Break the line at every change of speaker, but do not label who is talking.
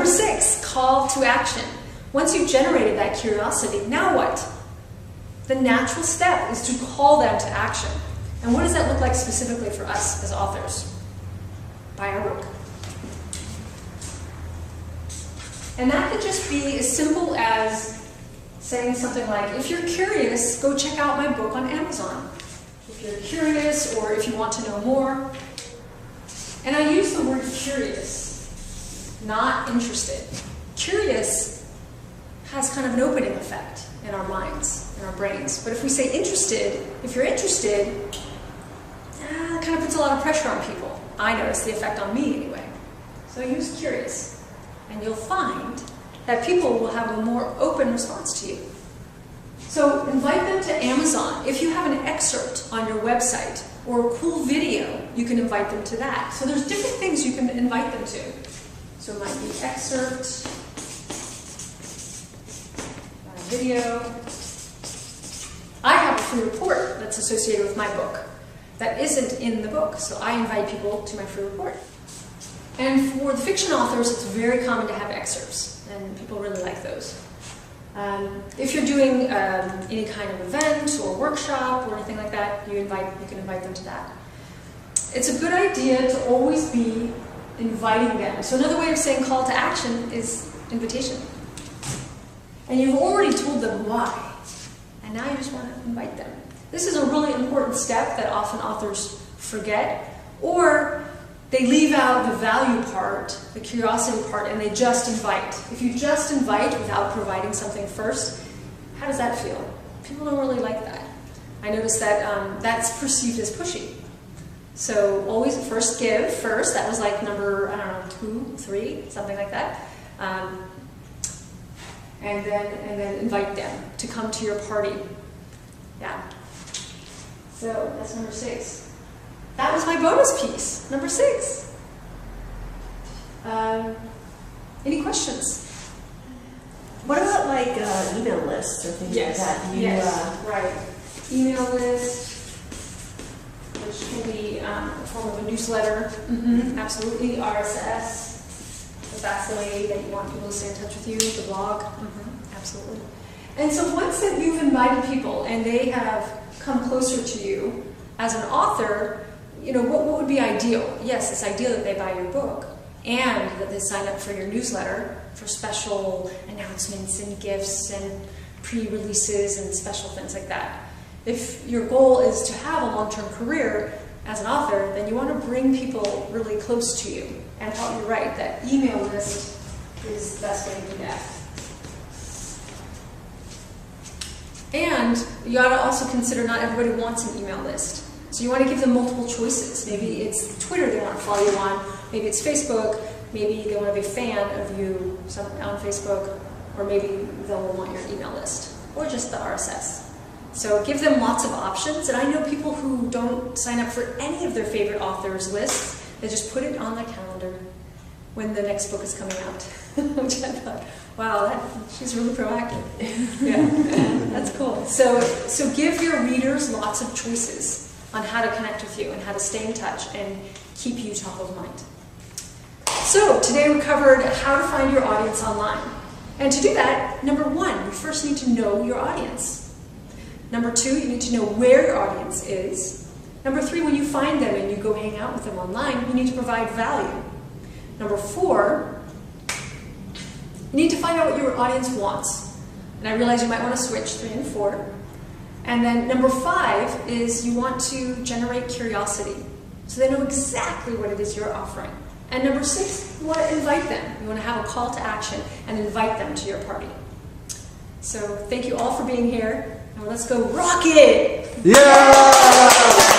6, call to action. Once you've generated that curiosity, now what? The natural step is to call them to action. And what does that look like specifically for us as authors? Buy our book. And that could just be as simple as saying something like, if you're curious, go check out my book on Amazon. If you're curious or if you want to know more. And I use the word curious, not interested. Curious has kind of an opening effect in our minds, in our brains. But if we say interested, if you're interested, it kind of puts a lot of pressure on people. I notice the effect on me anyway. So use curious. And you'll find that people will have a more open response to you. So invite them to Amazon. If you have an excerpt on your website or a cool video, you can invite them to that. So there's different things you can invite them to. So it might be excerpt, video. I have a free report that's associated with my book that isn't in the book, so I invite people to my free report. And for the fiction authors, it's very common to have excerpts, and people really like those. If you're doing any kind of event or workshop or anything like that, you can invite them to that. It's a good idea to always be inviting them. So another way of saying call to action is invitation. And you've already told them why, and now you just want to invite them. This is a really important step that often authors forget, or they leave out the value part, the curiosity part, and they just invite. If you just invite without providing something first, how does that feel? People don't really like that. I notice that that's perceived as pushy. So always first give first. That was like number, I don't know, 2, 3, something like that. And then invite them to come to your party. Yeah. So that's number 6. That was my bonus piece, number 6. Any questions?
What about like email lists or things like that?
Yes, right. Email list, which can be a form of a newsletter. Absolutely. RSS, if that's the way that you want people to stay in touch with you, the blog. Absolutely. And so once that you've invited people and they have come closer to you as an author, you know, what would be ideal? Yes, it's ideal that they buy your book and that they sign up for your newsletter for special announcements and gifts and pre-releases and special things like that. If your goal is to have a long-term career as an author, then you want to bring people really close to you. And you're right, that email list is the best way to do that. And you ought to also consider not everybody wants an email list. So you want to give them multiple choices. Maybe it's Twitter they want to follow you on, maybe it's Facebook, maybe they want to be a fan of you on Facebook, or maybe they'll want your email list, or just the RSS. So give them lots of options, and I know people who don't sign up for any of their favorite authors' lists, they just put it on their calendar when the next book is coming out, which I thought, wow, she's really proactive. Yeah, that's cool. So give your readers lots of choices on how to connect with you and how to stay in touch and keep you top of mind. So today we covered how to find your audience online. And to do that, number 1, you first need to know your audience. Number 2, you need to know where your audience is. Number 3, when you find them and you go hang out with them online, you need to provide value. Number 4, you need to find out what your audience wants. And I realize you might want to switch 3 and 4. And then number 5 is you want to generate curiosity, so they know exactly what it is you're offering. And number 6, you want to invite them. You want to have a call to action and invite them to your party. So thank you all for being here, and let's go rock it!
Yeah!